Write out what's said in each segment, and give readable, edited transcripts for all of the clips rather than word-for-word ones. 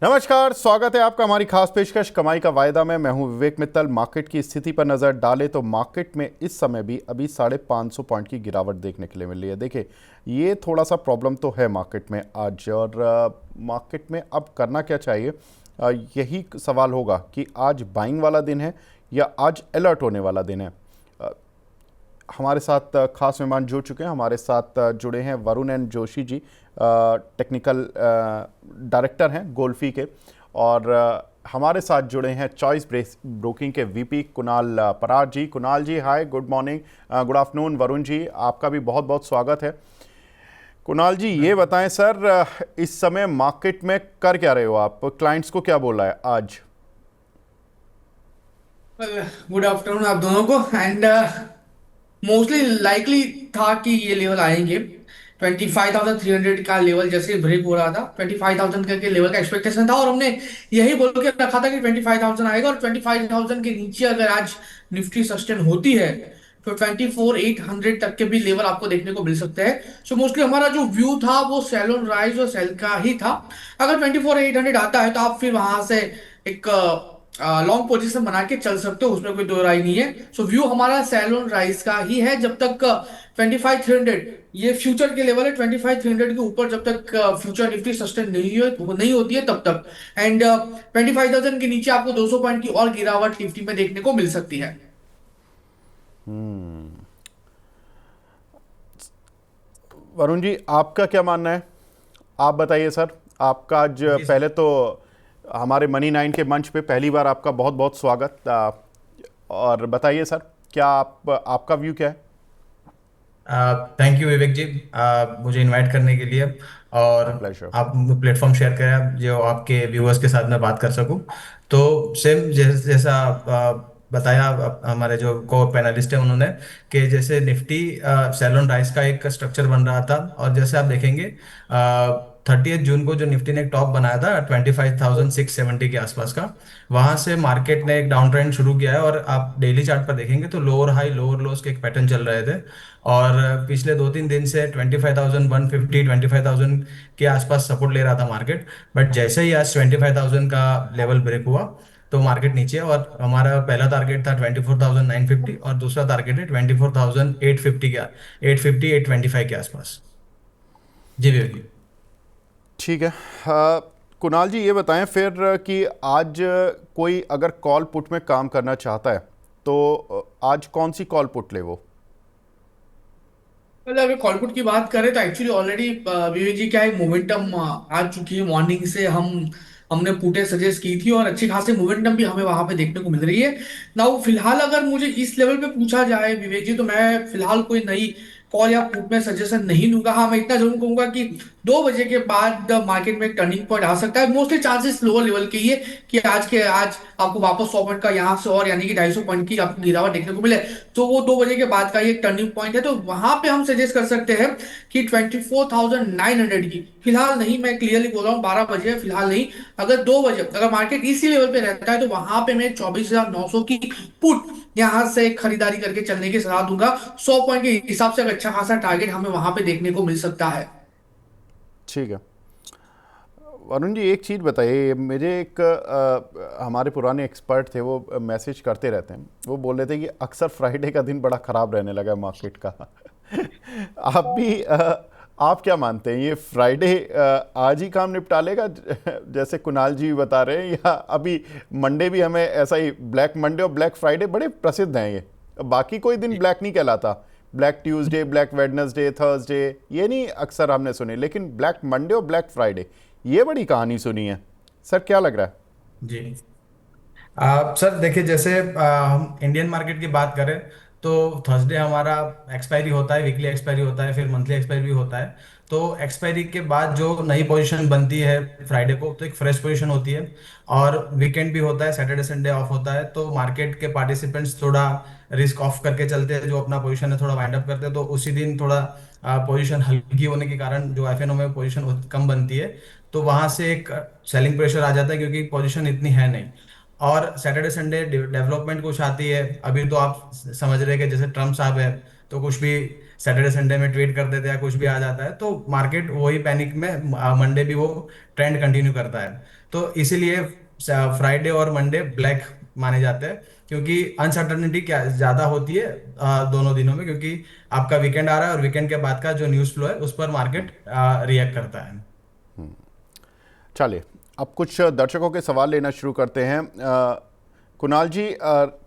नमस्कार, स्वागत है आपका हमारी खास पेशकश कमाई का वायदा में। मैं हूं विवेक मित्तल। मार्केट की स्थिति पर नज़र डालें तो मार्केट में इस समय भी अभी 550 पॉइंट की गिरावट देखने के लिए मिल रही है। देखिए, ये थोड़ा सा प्रॉब्लम तो है मार्केट में आज। और मार्केट में अब करना क्या चाहिए, यही सवाल होगा कि आज बाइंग वाला दिन है या आज अलर्ट होने वाला दिन है। हमारे साथ खास मेहमान जुड़ चुके हैं। हमारे साथ जुड़े हैं Varun N Joshi ji, technical director हैं गोल्फी के। और हमारे साथ जुड़े हैं चॉइस ब्रोकिंग के VP Kunal Parar ji. Kunal ji, hi, good morning, good afternoon. Varun ji, आपका भी बहुत बहुत स्वागत है। कुणाल जी, ये बताएं सर, इस समय मार्केट में कर क्या रहे हो आप? क्लाइंट्स को क्या बोला है आज? गुड आफ्टरनून आप दोनों को। एंड मोस्टली लाइकली था कि ये लेवल आएंगे। 25,300 का लेवल जैसे ब्रेक हो रहा था, 25,000 के लेवल का एक्सपेक्टेशन था और हमने यही बोल के रखा था कि 25,000 आएगा। और 25,000 के नीचे अगर आज निफ्टी सस्टेन होती है तो 24,800 तक के भी लेवल आपको देखने को मिल सकते हैं। सो मोस्टली हमारा जो व्यू था वो सेल ऑन राइज और सेल का ही था। अगर 24,800 आता है तो आप फिर वहां से एक लॉन्ग पोजीशन बना के चल सकते हो, उसमें कोई दो राय नहीं है। सो व्यू हमारा सेल ऑन राइज का ही है जब तक 25,300 ये फ्यूचर के लेवल है। 25,300 के ऊपर जब तक फ्यूचर निफ्टी सस्टेन नहीं होती है तब तक। एंड 25,000 के नीचे आपको 200 पॉइंट की और गिरावट निफ्टी में देखने को मिल सकती है। वरुण जी, आपका क्या मानना है? आप बताइए सर। आपका आज जी पहले तो हमारे मनी नाइन के मंच पे पहली बार आपका बहुत बहुत स्वागत। और बताइए सर, क्या आपका व्यू क्या है? थैंक यू विवेक जी, मुझे इनवाइट करने के लिए। और प्लेजर। आप प्लेटफॉर्म शेयर करें जो आपके व्यूअर्स के साथ मैं बात कर सकूं। तो सेम जैसा बताया हमारे जो को पैनलिस्ट है उन्होंने, कि जैसे निफ्टी सेल राइज का एक स्ट्रक्चर बन रहा था। और जैसे आप देखेंगे 30 जून को जो निफ्टी ने एक टॉप बनाया था 25,670 के आसपास का, वहां से मार्केट ने एक डाउन ट्रेंड शुरू किया है। और आप डेली चार्ट पर देखेंगे तो लोअर हाई लोअर लोस के एक पैटर्न चल रहे थे। और पिछले 2-3 दिन से 25,150 25,000 के आसपास सपोर्ट ले रहा था मार्केट। बट जैसे ही आज 25,000 का लेवल ब्रेक हुआ तो मार्केट नीचे। और हमारा पहला टारगेट था 24,950 और दूसरा टारगेट है 24,850 के 850 825 के आसपास। जी विवेक जी। ठीक है। कुणाल जी, ये बताएं फिर कि आज कोई अगर कॉल पुट में काम करना चाहता है तो आज कौन सी कॉल पुट ले वो? मतलब अगर कॉलपुट की बात करें तो एक्चुअली ऑलरेडी विवेक जी क्या है, मोमेंटम आ चुकी है। मॉर्निंग से हमने पुटे सजेस्ट की थी और अच्छी खासी मोमेंटम भी हमें वहां पे देखने को मिल रही है। नाउ फिलहाल अगर मुझे इस लेवल पे पूछा जाए विवेक जी, तो मैं फिलहाल कोई नई कॉल या पुट में सजेशन नहीं दूंगा। हाँ, मैं इतना जरूर कहूंगा कि 2 बजे के बाद मार्केट में एक टर्निंग पॉइंट आ सकता है। मोस्टली चांसेस लोअर लेवल के ही है कि आज आपको वापस 100 पॉइंट का यहाँ से और यानी कि 250 पॉइंट की आपको गिरावट देखने को मिले। तो वो 2 बजे के बाद का ये टर्निंग पॉइंट है। तो वहां पे हम सजेस्ट कर सकते हैं कि 24,900 की फिलहाल नहीं, मैं क्लियरली बोल रहा हूँ, 12 बजे है फिलहाल नहीं। अगर 2 बजे अगर मार्केट इसी लेवल पे रहता है तो वहां पे मैं 24,900 की पुट यहां से खरीदारी करके चलने की सलाह दूंगा। 100 पॉइंट के हिसाब से एक अच्छा खासा टारगेट हमें वहां पे देखने को मिल सकता है। ठीक है। वरुण जी, एक चीज़ बताइए। मुझे एक हमारे पुराने एक्सपर्ट थे, वो मैसेज करते रहते हैं। वो बोल रहे थे कि अक्सर फ्राइडे का दिन बड़ा ख़राब रहने लगा है मार्केट का। आप भी आप क्या मानते हैं, ये फ्राइडे आज ही काम निपटा लेगा जैसे कुणाल जी बता रहे हैं, या अभी मंडे भी हमें ऐसा ही? ब्लैक मंडे और ब्लैक फ्राइडे बड़े प्रसिद्ध हैं ये। बाकी कोई दिन ब्लैक नहीं कहलाता। Black Tuesday, black Wednesday, Thursday, ये नहीं अक्सर हमने सुने, लेकिन ब्लैक मंडे और ब्लैक फ्राइडे, ये बड़ी कहानी सुनी है। सर, क्या लग रहा है? जी सर देखिए, जैसे हम इंडियन मार्केट की बात करें तो थर्सडे हमारा एक्सपायरी होता है, वीकली एक्सपायरी होता है, फिर मंथली एक्सपायरी भी होता है। तो एक्सपायरी के बाद जो नई पोजीशन बनती है फ्राइडे को, तो एक फ्रेश पोजीशन होती है। और वीकेंड भी होता है, सैटरडे संडे ऑफ होता है, तो मार्केट के पार्टिसिपेंट्स थोड़ा रिस्क ऑफ करके चलते हैं। जो अपना पोजीशन है थोड़ा वाइंड अप करते हैं, तो उसी दिन थोड़ा पोजीशन हल्की होने के कारण जो एफएनओ में पोजीशन कम बनती है। तो वहां से एक सेलिंग प्रेशर आ जाता है क्योंकि पोजीशन इतनी है नहीं। और सैटरडे संडे डेवलपमेंट कुछ आती है। अभी तो आप समझ रहे हैं कि जैसे ट्रम्प साहब है, तो कुछ भी सैटरडे संडे में ट्रेड कर देते हैं या कुछ भी आ जाता है, तो मार्केट वही पैनिक में मंडे भी वो ट्रेंड कंटिन्यू करता है। तो इसीलिए फ्राइडे और मंडे ब्लैक माने जाते हैं, क्योंकि अनसर्टनिटी क्या ज्यादा होती है दोनों दिनों में, क्योंकि आपका वीकेंड आ रहा है और वीकेंड के बाद का जो न्यूज़ फ्लो है उस पर मार्केट रिएक्ट करता है। चलिए, अब कुछ दर्शकों के सवाल लेना शुरू करते हैं। कुणाल जी,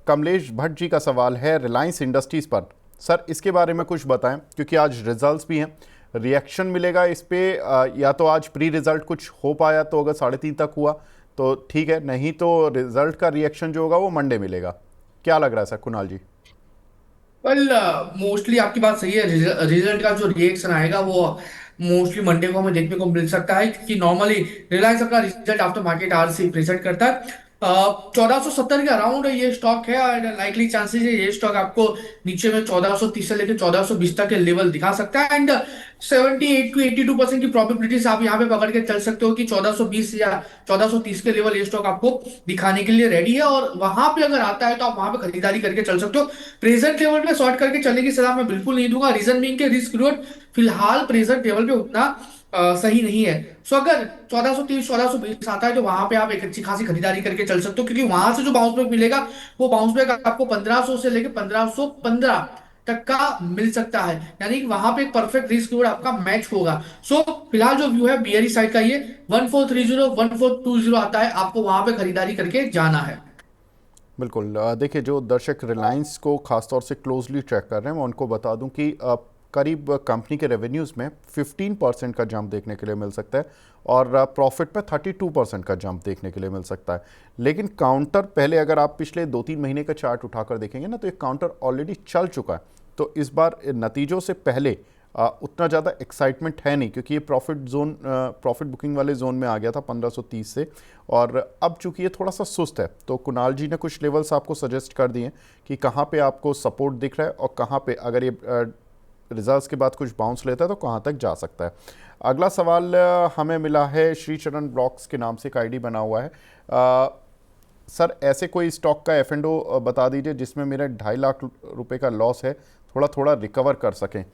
कमलेश भट्ट जी का सवाल है रिलायंस इंडस्ट्रीज पर। सर, इसके बारे में कुछ बताएं, क्योंकि आज रिजल्ट्स भी हैं, रिएक्शन मिलेगा इस पे। या तो आज प्री रिजल्ट कुछ हो पाया तो अगर 3:30 तक हुआ तो ठीक है, नहीं तो रिजल्ट का रिएक्शन जो होगा वो मंडे मिलेगा। क्या लग रहा है सर कुणाल जी? वेल, मोस्टली आपकी बात सही है। रिजल्ट का जो रिएक्शन आएगा वो मोस्टली मंडे को हमें देखने को मिल सकता है, क्योंकि नॉर्मली रिलायंस अपना रिजल्ट आफ्टर मार्केट आवर से प्रेजेंट करता है। 1470 के अराउंड ये स्टॉक है, और लाइकली चांसेस है ये स्टॉक आपको नीचे में 1430 से लेकर 1420 तक के लेवल दिखा सकता है। एंड 78 to 82% की प्रोबेबिलिटीज आप यहाँ पे पकड़ के चल सकते हो कि 1420 या 1430 के लेवल ये स्टॉक आपको दिखाने के लिए रेडी है, और वहां पे अगर आता है तो आप वहां पे खरीदारी करके चल सकते हो। प्रेजेंट लेवल पे शॉर्ट करके चलने की सलाह मैं बिल्कुल नहीं दूंगा। रीजन बीइंग के रिस्क रिवॉर्ड फिलहाल प्रेजेंट लेवल पे उतना सही नहीं है। सो अगर 1430 1420 आता है तो वहां पे आप एक अच्छी खासी खरीदारी करके चल सकते हो, क्योंकि वहां से जो बाउंस बैक मिलेगा वो बाउंस बैक आपको 1500 से लेकर 1515 तक का मिल सकता है, यानी कि वहां पे एक परफेक्ट रिस्क रिवॉर्ड आपका मैच होगा। सो फिलहाल जो व्यू है बियरी साइड का, ये 1430 1420 आता है, आपको वहां पे खरीदारी करके जाना है। बिल्कुल। देखिए, जो दर्शक रिलायंस को खासतौर से क्लोजली ट्रैक कर रहे हैं, मैं उनको बता दूं कि करीब कंपनी के रेवेन्यूज़ में 15% का जंप देखने के लिए मिल सकता है, और प्रॉफिट में 32% का जंप देखने के लिए मिल सकता है। लेकिन काउंटर, पहले अगर आप पिछले 2-3 महीने का चार्ट उठाकर देखेंगे ना, तो एक काउंटर ऑलरेडी चल चुका है। तो इस बार नतीजों से पहले उतना ज़्यादा एक्साइटमेंट है नहीं, क्योंकि ये प्रॉफिट बुकिंग वाले जोन में आ गया था 1530 से, और अब चूंकि ये थोड़ा सा सुस्त है, तो कुणाल जी ने कुछ लेवल्स आपको सजेस्ट कर दिए कि कहाँ पे आपको सपोर्ट दिख रहा है और कहाँ पे अगर ये रिजल्ट्स के बाद कुछ बाउंस लेता है तो कहाँ तक जा सकता है। अगला सवाल हमें मिला है, श्री चरण ब्लॉक्स के नाम से एक आईडी बना हुआ है। सर, ऐसे कोई स्टॉक का F&O बता दीजिए जिसमें मेरा 2.5 लाख रुपए का लॉस है, थोड़ा थोड़ा रिकवर कर सकें।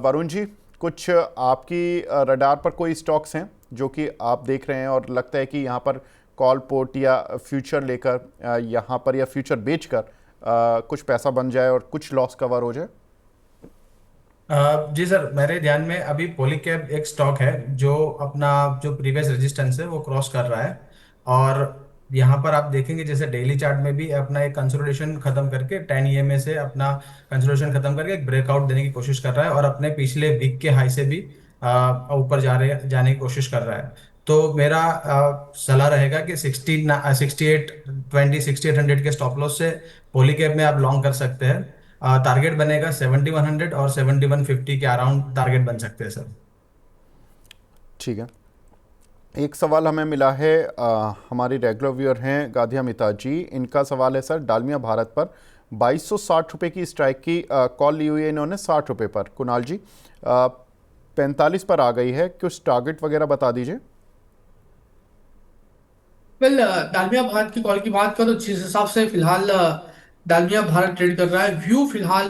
वरुण जी, कुछ आपकी रडार पर कोई स्टॉक्स हैं जो कि आप देख रहे हैं और लगता है कि यहाँ पर कॉल पोर्ट या फ्यूचर लेकर यहाँ पर या फ्यूचर बेचकर कुछ पैसा बन जाए और कुछ लॉस कवर हो जाए? जी सर, मेरे ध्यान में अभी पॉलीकैब एक स्टॉक है जो अपना जो प्रीवियस रेजिस्टेंस है वो क्रॉस कर रहा है। और यहाँ पर आप देखेंगे जैसे डेली चार्ट में भी अपना एक कंसोलिडेशन खत्म करके 10 EMA से अपना कंसोलिडेशन खत्म करके एक ब्रेकआउट देने की कोशिश कर रहा है, और अपने पिछले वीक के हाई से भी ऊपर जाने की कोशिश कर रहा है। तो मेरा सलाह रहेगा कि 68 के स्टॉप लॉस से पॉलीकैब में आप लॉन्ग कर सकते हैं। टारगेट बनेगा 7100 और 7150 के अराउंड टारगेट बन सकते हैं सर। ठीक है। एक सवाल हमें मिला है, हमारी रेगुलर व्यूअर हैं गाधिया मिता जी, इनका सवाल है सर, डालमिया भारत पर 2260 रुपये की स्ट्राइक की कॉल ली हुई है इन्होंने 60 रुपये पर। कुणाल जी, 45 पर आ गई है, कुछ टारगेट वगैरह बता दीजिए। वेल, डालमिया भारत की कॉल की बात करो, जिस हिसाब से फिलहाल डालमिया भारत ट्रेड कर रहा है, व्यू फिलहाल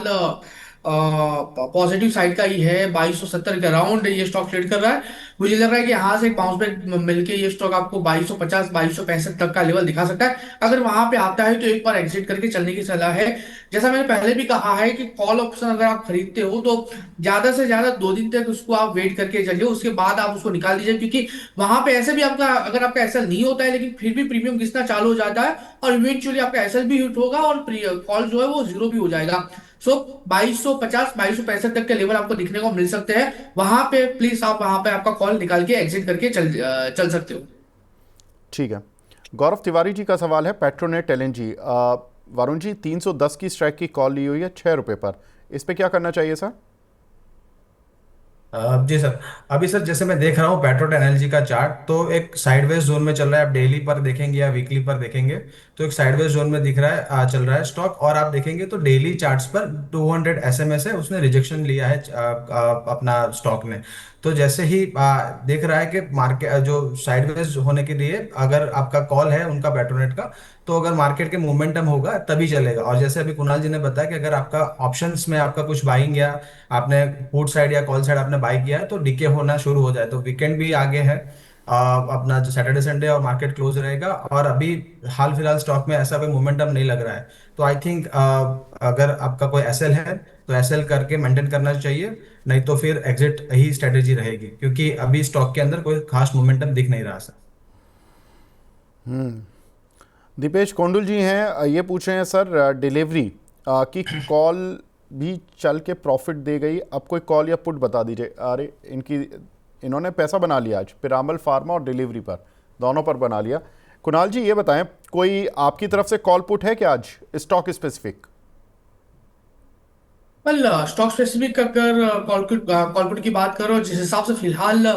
पॉजिटिव साइड का ही है। 2270 के अराउंड ये स्टॉक ट्रेड कर रहा है। मुझे लग रहा है कि यहाँ से एक बाउंस बैक मिलके ये स्टॉक आपको 2250 2265 तक का लेवल दिखा सकता है। अगर वहां पे आता है तो एक बार एग्जिट करके चलने की सलाह है। जैसा मैंने पहले भी कहा है कि कॉल ऑप्शन अगर आप खरीदते हो तो ज्यादा से ज्यादा 2 दिन तक उसको आप वेट करके चलिए, उसके बाद आप उसको निकाल दीजिए, क्योंकि वहां पे ऐसे भी आपका, अगर आपका एसएल नहीं होता है लेकिन फिर भी प्रीमियम घिसना चालू हो जाता है, और इवेंचुअली आपका एसएल भी हिट होगा और कॉल जो है वो जीरो भी हो जाएगा। सो 2250 2265 तक के लेवल आपको दिखने को मिल सकते हैं। वहां पे प्लीज आप वहां पे आपका कॉल निकाल के एग्जिट करके चल सकते हो। ठीक है। गौरव तिवारी जी का सवाल है, पेट्रोनेट LNG। वरुण जी, 310 की स्ट्राइक की कॉल ली हुई है 6 रुपये पर, इस पे क्या करना चाहिए सर? जी सर। अभी सर जैसे मैं देख रहा हूँ पेट्रोट एनर्जी का चार्ट, तो एक साइडवेज जोन में चल रहा है। आप डेली पर देखेंगे या वीकली पर देखेंगे तो एक साइडवेज जोन में दिख रहा है, चल रहा है स्टॉक। और आप देखेंगे तो डेली चार्ट्स पर 200 एसएमएस है, उसने रिजेक्शन लिया है अपना स्टॉक ने। तो जैसे ही देख रहा है कि मार्केट जो साइडवेज होने के लिए, अगर आपका कॉल है उनका पेट्रोनेट का, तो अगर मार्केट के मोमेंटम होगा तभी चलेगा। और जैसे अभी कुणाल जी ने बताया कि अगर आपका ऑप्शंस में आपका कुछ बाइंग या आपने पुट साइड या कॉल साइड आपने बाई किया है तो डीके होना शुरू हो जाए। तो वीकेंड भी आगे है, अपना जो सैटरडे संडे और मार्केट क्लोज रहेगा। और अभी हाल फिलहाल स्टॉक में ऐसा कोई मोमेंटम नहीं लग रहा है। तो आई थिंक अगर आपका कोई एसएल है तो एसएल करके मेंटेन करना चाहिए, नहीं तो फिर एग्जिट ही स्ट्रेटेजी रहेगी, क्योंकि अभी स्टॉक के अंदर कोई खास मोमेंटम दिख नहीं रहा सर। दीपेश कोंडुल जी हैं, ये पूछ रहे हैं सर, डिलीवरी की कॉल भी चल के प्रॉफिट दे गई, अब कोई कॉल या पुट बता दीजिए। अरे इन्होंने पैसा बना लिया आज पिरामल फार्मा और डिलीवरी पर, दोनों पर बना लिया। कुणाल जी ये बताएं, कोई आपकी तरफ से कॉल पुट है क्या आज stock specific? Well, stock specific अगर कॉलपुट की बात करो, जिस हिसाब से फिलहाल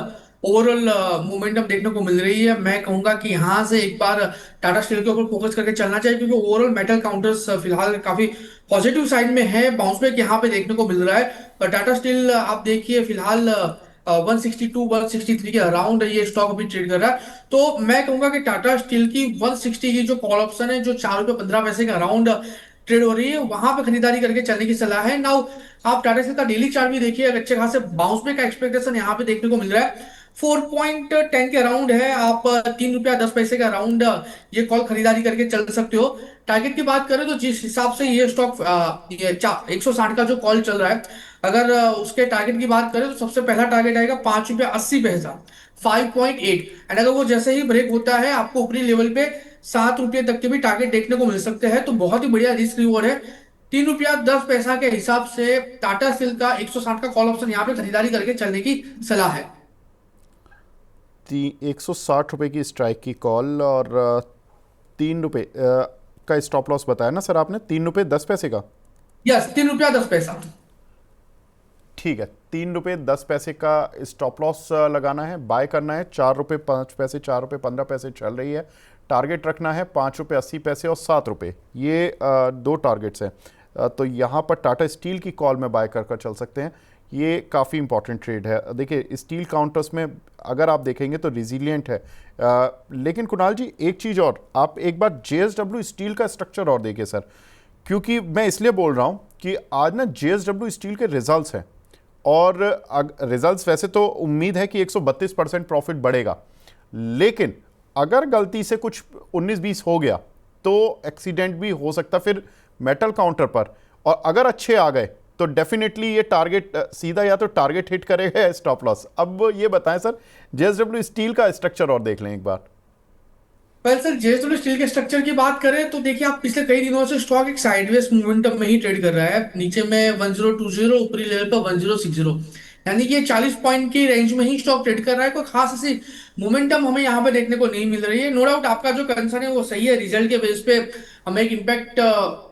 ओवरऑल मोमेंटम देखने को मिल रही है, मैं कहूंगा कि यहाँ से एक बार टाटा स्टील के ऊपर फोकस करके चलना चाहिए, क्योंकि ओवरऑल मेटल काउंटर्स फिलहाल काफी पॉजिटिव साइड में है। बाउंस बैक यहाँ पे देखने को मिल रहा है। पर टाटा स्टील आप देखिए फिलहाल 162 163 के अराउंड ये स्टॉक अभी ट्रेड कर रहा है। तो मैं कहूंगा कि टाटा स्टील की 160 की जो कॉल ऑप्शन है, जो 4 रुपये 15 पैसे के अराउंड ट्रेड हो रही है, वहां पे खरीदारी करके चलने की सलाह है। नाउ आप टाटा स्टील का डेली चार्ट भी देखिए, अगर अच्छे खासे बाउंस बैक का एक्सपेक्टेशन यहाँ पे देखने को मिल रहा है। 4.10 के अराउंड है, आप 3 रुपया 10 पैसे के अराउंड ये कॉल खरीदारी करके चल सकते हो। टारगेट की बात करें तो जिस हिसाब से ये स्टॉक ये 160 का जो कॉल चल रहा है, अगर उसके टारगेट की बात करें तो सबसे पहला टारगेट आएगा 5 रुपया 80 पैसा, 5.8। एंड अगर वो जैसे ही ब्रेक होता है, आपको ऊपरी लेवल पे 7 रुपये तक के भी टारगेट देखने को मिल सकते हैं। तो बहुत ही बढ़िया रिस्क रिवॉर्ड है। 3 रुपया 10 पैसा के हिसाब से टाटा स्टील का 160 का कॉल ऑप्शन यहाँ पे खरीदारी करके चलने की सलाह है। 160 रुपये की स्ट्राइक की कॉल और 3 रुपये का स्टॉप लॉस बताया ना सर आपने, 3 रुपये 10 पैसे का? यस, 3 रुपया 10 पैसा। ठीक है, 3 रुपये 10 पैसे का स्टॉप लॉस लगाना है, बाय करना है। 4 रुपये 5 पैसे, 4 रुपये 15 पैसे चल रही है। टारगेट रखना है 5 रुपये 80 पैसे और 7 रुपये, ये दो टारगेट्स हैं। तो यहाँ पर टाटा स्टील की कॉल में बाय कर चल सकते हैं। ये काफ़ी इंपॉर्टेंट ट्रेड है। देखिए स्टील काउंटर्स में अगर आप देखेंगे तो रिजीलियंट है। लेकिन कुणाल जी एक चीज़ और, आप एक बार जेएसडब्ल्यू स्टील का स्ट्रक्चर और देखिए सर, क्योंकि मैं इसलिए बोल रहा हूँ कि आज ना जेएसडब्ल्यू स्टील के रिजल्ट्स हैं, और रिजल्ट्स वैसे तो उम्मीद है कि 132% प्रॉफिट बढ़ेगा, लेकिन अगर गलती से कुछ 19-20 हो गया तो एक्सीडेंट भी हो सकता फिर मेटल काउंटर पर। और अगर अच्छे आ गए तो डेफिनेटली ये टारगेट सीधा या तो टारगेट हिट करेगा या स्टॉप लॉस। अब ये बताएं सर, जेएसडब्ल्यू स्टील का स्ट्रक्चर और देख लें एक बार। वेल सर, जेएसडब्ल्यू स्टील के स्ट्रक्चर की बात करें तो देखिए, आप पिछले कई दिनों से स्टॉक एक साइडवेज मोमेंटम में ही ट्रेड कर रहा है। नीचे में 1020, ऊपरी लेवल पर 1060, यानी कि ये 40 पॉइंट की रेंज में ही स्टॉक ट्रेड कर रहा है। कोई खास ऐसी मोमेंटम हमें यहाँ पे देखने को नहीं मिल रही है। नो डाउट आपका जो कंसर्न है वो सही है, रिजल्ट के बेस पे हमें एक इम्पैक्ट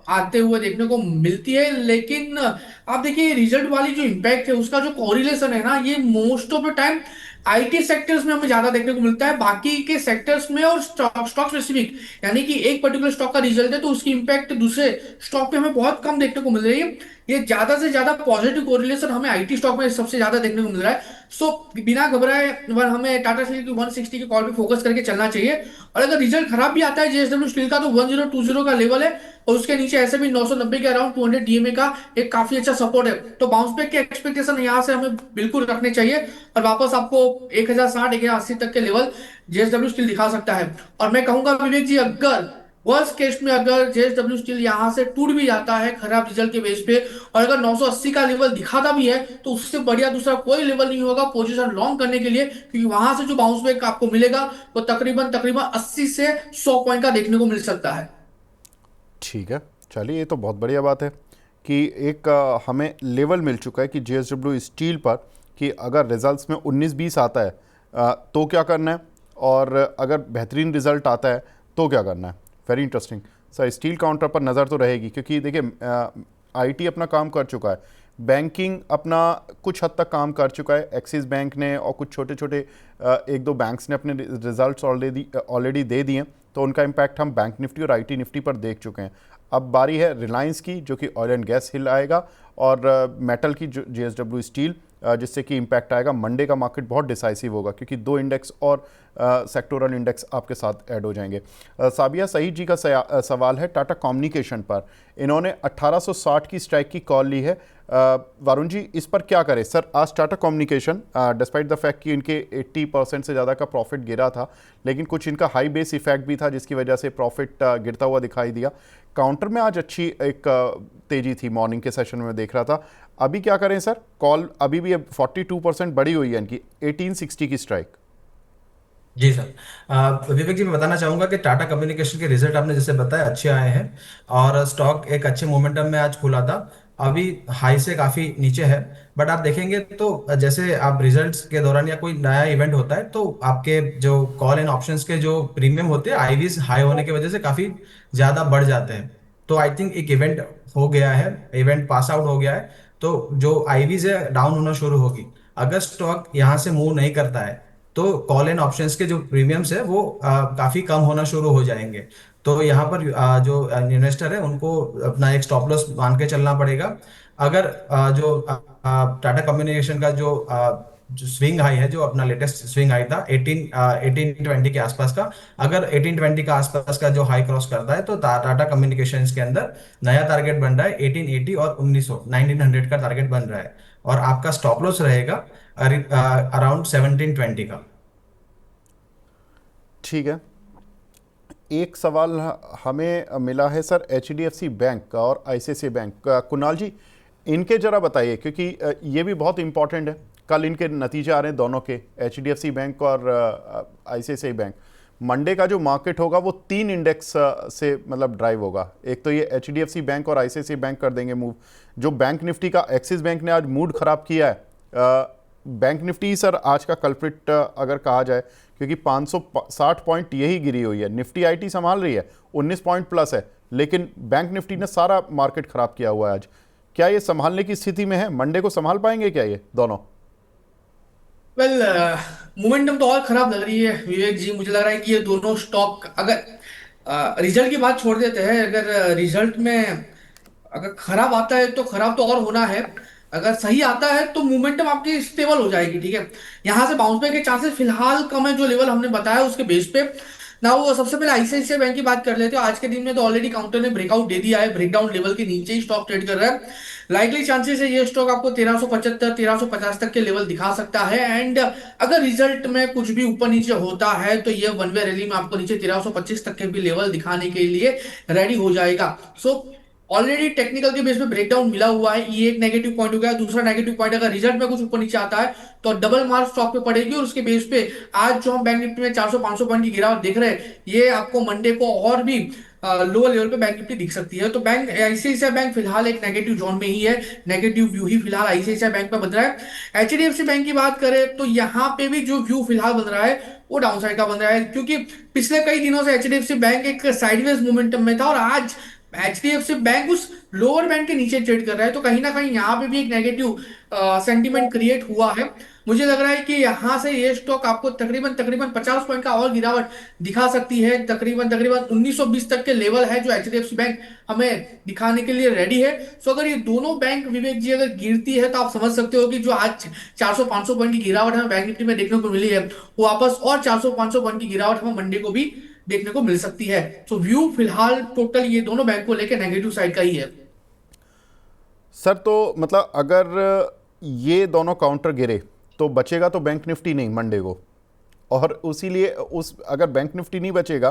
आते हुए देखने को मिलती है। लेकिन आप देखिए रिजल्ट वाली जो इम्पैक्ट है उसका जो कोरिलेशन है ना, ये most of the time IT sectors में हमें ज्यादा देखने को मिलता है, बाकी के सेक्टर्स में और स्टॉक स्पेसिफिक, यानी कि एक पर्टिकुलर स्टॉक का रिजल्ट है तो उसकी इंपैक्ट दूसरे स्टॉक पे हमें बहुत कम देखने को मिल रही है। ये ज्यादा से ज्यादा पॉजिटिव कोरिलेशन हमें आईटी स्टॉक में सबसे ज्यादा देखने को मिल रहा है। सो बिना घबराए हमें टाटा स्टील की 160 की कॉल पे फोकस करके चलना चाहिए। और अगर रिजल्ट खराब भी आता है जेएसडब्ल्यू स्टील का, तो 1020 का लेवल है, और उसके नीचे ऐसे भी 990 के अराउंड 200 डीएमए का एक काफी अच्छा सपोर्ट है। तो बाउंस बैक के एक्सपेक्टेशन यहाँ से हमें बिल्कुल रखने चाहिए, और वापस आपको 1060 1080 तक के लेवल जेएसडब्ल्यू स्टील दिखा सकता है। और मैं कहूंगा विवेक जी, अगर वर्स्ट केस में अगर जेएसडब्ल्यू स्टील यहां से टूट भी जाता है खराब रिजल्ट के बेस पे, और अगर 980 का लेवल दिखाता भी है, तो उससे बढ़िया दूसरा कोई लेवल नहीं होगा पोजीशन लॉन्ग करने के लिए, क्योंकि वहां से जो बाउंस बैक आपको मिलेगा वो तकरीबन तकरीबन 80 से 100 पॉइंट का देखने को मिल सकता है। ठीक है, चलिए ये तो बहुत बढ़िया बात है कि एक हमें लेवल मिल चुका है कि जेएसडब्ल्यू स्टील पर, कि अगर रिजल्ट्स में 19-20 आता है तो क्या करना है, और अगर बेहतरीन रिजल्ट आता है तो क्या करना है। Very interesting sir. Steel counter पर नज़र तो रहेगी, क्योंकि देखिए आईटी अपना काम कर चुका है, बैंकिंग अपना कुछ हद तक काम कर चुका है, एक्सिस बैंक ने और कुछ छोटे छोटे एक दो बैंक्स ने अपने रिजल्ट्स ऑलरेडी दे दिए हैं, तो उनका इम्पैक्ट हम बैंक निफ्टी और आईटी निफ्टी पर देख चुके हैं। अब बारी है रिलायंस की, जो कि ऑयल एंड गैस हिल आएगा, और मेटल की जो जेएसडब्ल्यू स्टील, जिससे कि इम्पैक्ट आएगा। मंडे का मार्केट बहुत डिसाइसिव होगा क्योंकि दो इंडेक्स और सेक्टोरल इंडेक्स आपके साथ ऐड हो जाएंगे। साबिया सईद जी का सवाल है टाटा कम्युनिकेशन पर। इन्होंने 1860 की स्ट्राइक की कॉल ली है। वरुण जी, इस पर क्या करें? सर, आज Tata communication despite the fact कि इनके 80% से ज़्यादा का प्रॉफिट गिरा था, लेकिन कुछ इनका हाई बेस इफेक्ट भी था जिसकी वजह से प्रॉफिट गिरता हुआ दिखाई दिया। काउंटर में आज अच्छी एक तेजी थी, मॉर्निंग के सेशन में देख रहा था। अभी क्या करें सर? कॉल अभी भी अब 42% बढ़ी हुई है इनकी, 1860 की स्ट्राइक। जी सर। विवेक जी, मैं बताना चाहूंगा कि टाटा कम्युनिकेशन के रिजल्ट आपने जैसे बताया अच्छे आए हैं और स्टॉक एक अच्छे मोमेंटम में आज खुला था। अभी हाई से काफी नीचे है, बट आप देखेंगे तो जैसे आप रिजल्ट्स के दौरान या कोई नया इवेंट होता है तो आपके जो कॉल एंड ऑप्शंस के जो प्रीमियम होते हैं आईवीज हाई होने की वजह से काफी ज्यादा बढ़ जाते हैं। तो आई थिंक एक इवेंट हो गया है, इवेंट पास आउट हो गया है, तो जो आईवीज है डाउन होना शुरू होगी। अगर स्टॉक यहाँ से मूव नहीं करता है तो कॉल एंड ऑप्शंस के जो प्रीमियम्स है वो काफी कम होना शुरू हो जाएंगे। तो यहाँ पर जो इन्वेस्टर है उनको अपना एक स्टॉप लॉस मान के चलना पड़ेगा। अगर टाटा कम्युनिकेशन का जो स्विंग हाई है, जो अपना लेटेस्ट स्विंग हाई था 1820 के आसपास का, अगर 1820 का आसपास का जो हाई क्रॉस करता है तो टाटा कम्युनिकेशंस के अंदर नया टारगेट बन रहा है 1880 और 1900 का टारगेट बन रहा है। और आपका स्टॉप लॉस रहेगा अराउंड 1720 का। ठीक है। एक सवाल हमें मिला है सर एचडीएफसी बैंक का और आईसीआईसीआई बैंक का। कुणाल जी, इनके जरा बताइए क्योंकि ये भी बहुत इंपॉर्टेंट है। कल इनके नतीजे आ रहे हैं दोनों के, एचडीएफसी बैंक और आईसीआईसीआई बैंक। मंडे का जो मार्केट होगा वो तीन इंडेक्स से मतलब ड्राइव होगा। एक तो ये एचडीएफसी बैंक और आईसीआईसीआई बैंक कर देंगे मूव। जो बैंक निफ्टी का एक्सिस बैंक ने आज मूड खराब किया है, बैंक निफ्टी सर आज का कल्प्रिट अगर कहा जाए, क्योंकि 560 पॉइंट यही गिरी हुई है। निफ्टी आईटी संभाल रही है, 19 पॉइंट प्लस है, लेकिन बैंक निफ्टी ने सारा मार्केट खराब किया हुआ है आज। क्या ये संभालने की स्थिति में है? मंडे को संभाल पाएंगे क्या ये दोनों? वेल, मोमेंटम तो और खराब लग रही है विवेक जी। मुझे लग रहा है कि ये दोनों स्टॉक, अगर रिजल्ट की बात छोड़ देते हैं, अगर रिजल्ट में अगर खराब आता है तो खराब तो और होना है। अगर सही आता है तो मोमेंटम आपकी स्टेबल हो जाएगी, ठीक है। यहाँ से बाउंस बैक के चांसेस फिलहाल कम है, जो लेवल हमने बताया उसके बेस पे ना। वो सबसे पहले आईसीआईसीआई बैंक की बात कर लेते हो। आज के दिन में तो ऑलरेडी काउंटर ने ब्रेकआउट दे दिया है, ब्रेकडाउन लेवल के नीचे ही स्टॉक ट्रेड कर रहा है। लाइकली चांसेस है ये स्टॉक आपको 1375 1350 तक के लेवल दिखा सकता है। एंड अगर रिजल्ट में कुछ भी ऊपर नीचे होता है तो ये वन वे रैली में आपको नीचे 1325 तक के भी लेवल दिखाने के लिए रेडी हो जाएगा। सो ऑलरेडी टेक्निकल के बेस पे ब्रेकडाउन मिला हुआ है, ये एक नेगेटिव पॉइंट हो गया। दूसरा नेगेटिव पॉइंट, अगर रिजल्ट में कुछ ऊपर नीचे आता है तो डबल मार्क स्टॉक पे पड़ेगी, और उसके बेस पे आज जो हम बैंक निफ्टी में 400-500 पॉइंट की गिरावट देख रहे हैं, ये आपको मंडे को और भी लोअर लेवल पे बैंक निफ्टी दिख सकती है। तो बैंक आईसीआईसीआई बैंक फिलहाल एक नेगेटिव जोन में ही है, नेगेटिव व्यू ही फिलहाल आईसीआईसीआई बैंक में बन रहा है। एचडीएफसी बैंक की बात करें तो यहाँ पे भी जो व्यू फिलहाल बन रहा है वो डाउन साइड का बन रहा है, क्योंकि पिछले कई दिनों से एचडीएफसी बैंक एक साइडवेज मोमेंटम में था और आज एचडीएफसी बैंक उस लोअर बैंड के नीचे ट्रेड कर रहा है। तो कहीं ना कहीं यहाँ पे भी एक नेगेटिव सेंटीमेंट क्रिएट हुआ है। मुझे लग रहा है कि यहाँ से ये स्टॉक आपको तकरीबन तकरीबन 50 पॉइंट का और गिरावट दिखा सकती है। तकरीबन तकरीबन 1920 तक के लेवल है जो एचडीएफसी बैंक हमें दिखाने के लिए रेडी है। सो अगर ये दोनों बैंक विवेक जी अगर गिरती है तो आप समझ सकते हो कि जो आज 400-500 पॉइंट की गिरावट हमें बैंक निफ्टी में देखने को मिली है, वो वापस और 400-500 पॉइंट की गिरावट हमें मंडे को भी देखने को मिल सकती है। तो व्यू फिलहाल टोटल ये दोनों बैंक को लेकर नेगेटिव साइड का ही है। सर, तो मतलब अगर ये दोनों काउंटर गिरे तो बचेगा तो बैंक निफ्टी नहीं मंडे को, और उसी लिए उस अगर बैंक निफ्टी नहीं बचेगा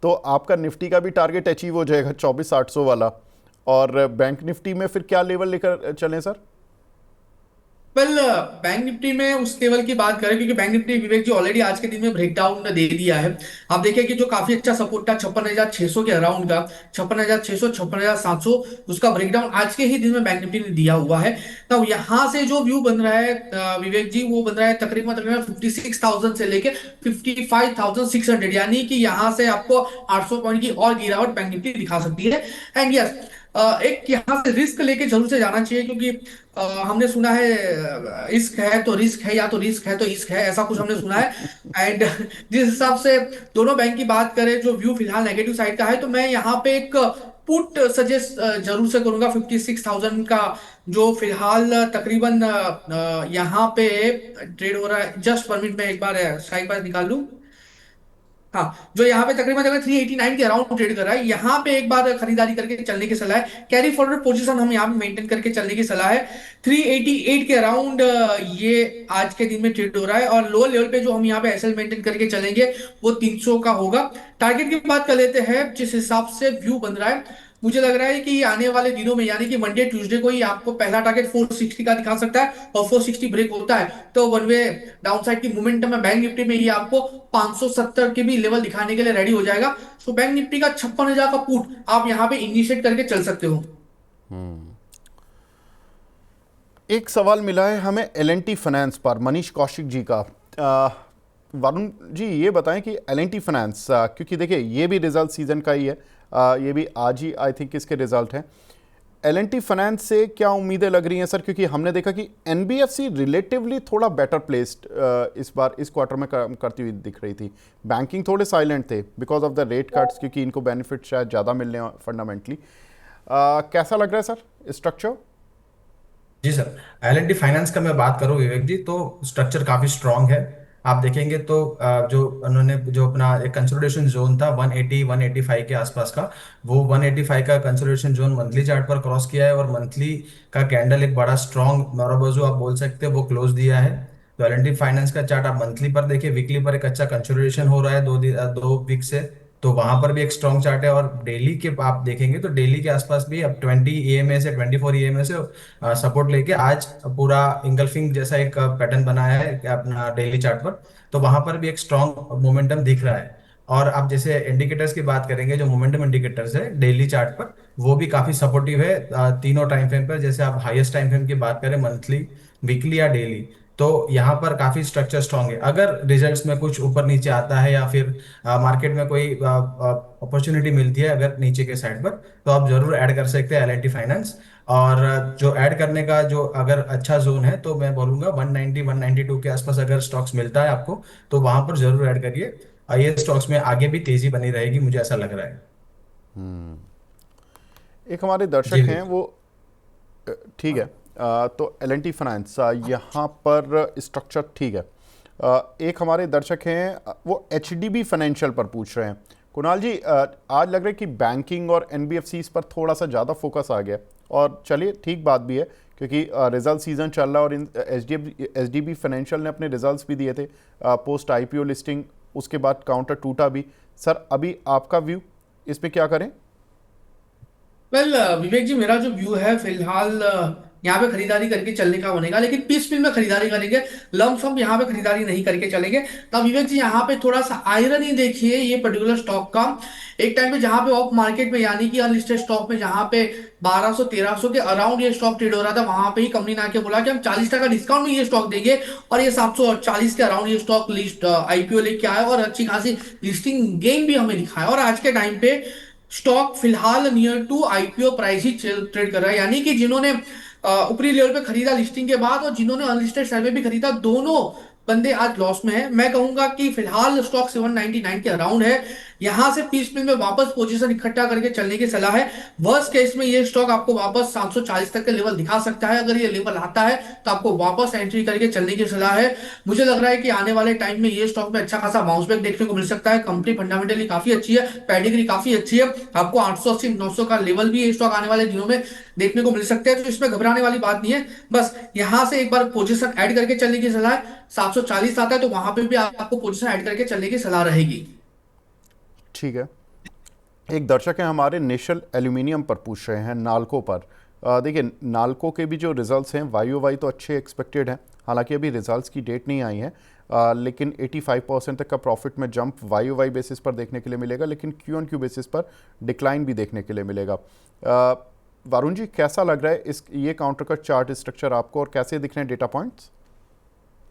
तो आपका निफ्टी का भी टारगेट अचीव हो जाएगा 24,800 वाला। और बैंक निफ्टी में फिर क्या लेवल लेकर चलें सर? वेल, बैंक निफ्टी में उस लेवल की बात करें, क्योंकि बैंक निफ्टी विवेक जी ऑलरेडी आज के दिन में ब्रेकडाउन दे दिया है। आप देखिए कि जो काफी अच्छा सपोर्ट था 56,600 के अराउंड का, 56,600 56,700, उसका ब्रेकडाउन आज के ही दिन में बैंक निफ्टी ने दिया हुआ है। तब यहां से जो व्यू बन रहा है विवेक जी, वो बन रहा है तकरीबन तकरीबन 56,000 से लेके 55,600, यानी कि यहां से आपको 800 पॉइंट की और गिरावट बैंक निफ्टी दिखा सकती है। एंड यस, एक यहाँ से रिस्क लेके जरूर से जाना चाहिए, क्योंकि हमने सुना है इश्क है तो रिस्क है, या तो रिस्क है तो इश्क है, ऐसा कुछ हमने सुना है। एंड जिस हिसाब से दोनों बैंक की बात करें, जो व्यू फिलहाल नेगेटिव साइड का है, तो मैं यहाँ पे एक पुट सजेस्ट जरूर से करूंगा 56,000 का, जो फिलहाल तकरीबन यहाँ पे ट्रेड हो रहा है। जस्ट पर मिनट में एक बार स्ट्राइक प्राइस निकाल लूं। हाँ, जो यहाँ पे तकरीबन अगर 389 के अराउंड ट्रेड कर रहा है, यहाँ पे एक बार खरीदारी करके चलने की सलाह है। कैरी फॉरवर्ड पोजीशन हम यहाँ पे मेंटेन करके चलने की सलाह है। 388 के अराउंड ये आज के दिन में ट्रेड हो रहा है, और लोअर लेवल पे जो हम यहाँ पे एसएल मेंटेन करके चलेंगे वो 300 का होगा। टारगेट की बात कर लेते हैं। जिस हिसाब से व्यू बन रहा है, मुझे लग रहा है कि आने वाले दिनों में, यानी कि मंडे ट्यूसडे को ही आपको पहला टारगेट 460 का दिखा सकता है, और 460 ब्रेक होता है तो वन वे डाउनसाइड की मोमेंटम है। बैंक निफ्टी में ये आपको 570 के भी लेवल दिखाने के लिए रेडी हो जाएगा। तो बैंक निफ्टी का 56,000 का पुट आप यहाँ पे इनिशिएट करके चल सकते हो। एक सवाल मिला है हमें L&T फाइनेंस पर, मनीष कौशिक जी का। वरुण जी ये बताएं कि L&T फाइनेंस, क्योंकि देखिए ये भी रिजल्ट सीजन का ही है, ये भी आज ही आई थिंक इसके रिजल्ट हैं। L&T फाइनेंस से क्या उम्मीदें लग रही हैं सर? क्योंकि हमने देखा कि NBFC रिलेटिवली थोड़ा बेटर प्लेस्ड इस बार इस क्वार्टर में करती हुई दिख रही थी। बैंकिंग थोड़े साइलेंट थे because of the rate cuts, क्योंकि इनको बेनिफिट शायद ज़्यादा मिलने फंडामेंटली। कैसा लग रहा है सर स्ट्रक्चर? जी सर, L&T फाइनेंस का मैं बात करूं विवेक जी, तो स्ट्रक्चर काफी स्ट्रांग है। आप देखेंगे तो जो उन्होंने जो अपना एक कंसोलिडेशन जोन था 180 185 के आसपास का, वो 185 का कंसोलिडेशन जोन मंथली चार्ट पर क्रॉस किया है, और मंथली का कैंडल एक बड़ा स्ट्रांग मोराबोजो आप बोल सकते हैं वो क्लोज दिया है। तो L&T फाइनेंस का चार्ट आप मंथली पर देखिए, वीकली पर एक अच्छा कंसोलिडेशन हो रहा है 2 वीक से, तो वहां पर भी एक स्ट्रांग चार्ट है। और डेली के आप देखेंगे तो डेली के आसपास भी अब 20 EMA से 24 EMA से सपोर्ट लेके आज पूरा इंगल्फिंग जैसा एक पैटर्न बनाया है अपना डेली चार्ट पर। तो वहां पर भी एक स्ट्रांग मोमेंटम दिख रहा है। और आप जैसे इंडिकेटर्स की बात करेंगे, जो मोमेंटम इंडिकेटर्स है डेली चार्ट पर, वो भी काफी सपोर्टिव है तीनों टाइम फ्रेम पर। जैसे आप हाईएस्ट टाइम फ्रेम की बात करें, मंथली, वीकली या डेली, तो यहाँ पर काफी स्ट्रक्चर स्ट्रांग है। अगर रिजल्ट्स में कुछ ऊपर नीचे आता है, या फिर मार्केट में कोई अपॉर्चुनिटी मिलती है अगर नीचे के साइड पर, तो आप जरूर ऐड कर सकते हैं L&T फाइनेंस। और जो ऐड करने का जो अगर अच्छा जोन है, तो मैं बोलूंगा 190 192 के आसपास अगर स्टॉक्स मिलता है आपको, तो वहां पर जरूर ऐड करिए। ये स्टॉक्स में आगे भी तेजी बनी रहेगी, मुझे ऐसा लग रहा है। एक हमारे जी दर्शक हैं भैया। वो, ठीक है, तो L&T फाइनेंस यहाँ पर स्ट्रक्चर ठीक है। एक हमारे दर्शक हैं वो HDB फाइनेंशियल पर पूछ रहे हैं। कुणाल जी, आज लग रहा है कि बैंकिंग और NBFCs पर थोड़ा सा ज़्यादा फोकस आ गया, और चलिए ठीक बात भी है, क्योंकि रिजल्ट सीजन चल रहा है, और इन HDB फाइनेंशियल ने अपने रिजल्ट्स भी दिए थे पोस्ट IPO लिस्टिंग, उसके बाद काउंटर टूटा भी। सर अभी आपका व्यू इस पे क्या करें? वेल विवेक जी, मेरा जो व्यू है फिलहाल यहाँ पे खरीदारी करके चलने का बनेगा, लेकिन पीस में खरीदारी करेंगे। लमसम यहाँ पे खरीदारी नहीं करके चलेंगे। तो विवेक जी, यहाँ पे थोड़ा सा आयरन ही देखिए ये पर्टिकुलर स्टॉक का। एक टाइम पे जहाँ पे ऑफ मार्केट में, यानी कि अनलिस्टेड स्टॉक में, जहाँ पे 1200 1300 के अराउंड ये स्टॉक ट्रेड हो रहा था, वहां पे ही कंपनी ने आके बोला कि हम 40% डिस्काउंट में ये स्टॉक देंगे, और ये 740 के अराउंड ये स्टॉक लिस्ट IPO लेके आया, और अच्छी खासी लिस्टिंग गेन भी हमें दिखाया। और आज के टाइम पे स्टॉक फिलहाल नियर टू IPO प्राइस ही ट्रेड कर रहा है, यानी कि जिन्होंने ऊपरी लेवल पे खरीदा लिस्टिंग के बाद, और जिन्होंने अनलिस्टेड सेल में भी खरीदा, दोनों बंदे आज लॉस में है। मैं कहूंगा कि फिलहाल स्टॉक 799 के अराउंड है। यहां से पीस में वापस पोजीशन इकट्ठा करके चलने की सलाह है। वर्स्ट केस में ये स्टॉक आपको वापस 740 तक के लेवल दिखा सकता है। अगर ये लेवल आता है तो आपको वापस एंट्री करके चलने की सलाह है। मुझे लग रहा है कि आने वाले टाइम में ये स्टॉक में अच्छा खासा बाउंस बैक देखने को मिल सकता है। कंपनी फंडामेंटली काफी अच्छी है, पेडिग्री काफी अच्छी है। आपको 880 900 का लेवल भी ये स्टॉक आने वाले दिनों में देखने को मिल सकते हैं, तो इसमें घबराने वाली बात नहीं है। बस यहां से एक बार पोजीशन ऐड करके चलने की सलाह है। 740 आता है तो वहां पे भी आपको पोजीशन ऐड करके चलने की सलाह रहेगी। ठीक है। एक दर्शक हैं हमारे नेशनल एल्यूमिनियम पर पूछ रहे हैं, नाल्को पर। देखिए नाल्को के भी जो रिजल्ट्स हैं YOY तो अच्छे एक्सपेक्टेड हैं, हालांकि अभी रिजल्ट्स की डेट नहीं आई है, लेकिन 85% तक का प्रॉफिट में जंप YOY बेसिस पर देखने के लिए मिलेगा, लेकिन Q-on-Q बेसिस पर डिक्लाइन भी देखने के लिए मिलेगा। वरुण जी, कैसा लग रहा है इस ये काउंटर का चार्ट स्ट्रक्चर आपको, और कैसे दिख रहे हैं डेटा पॉइंट्स?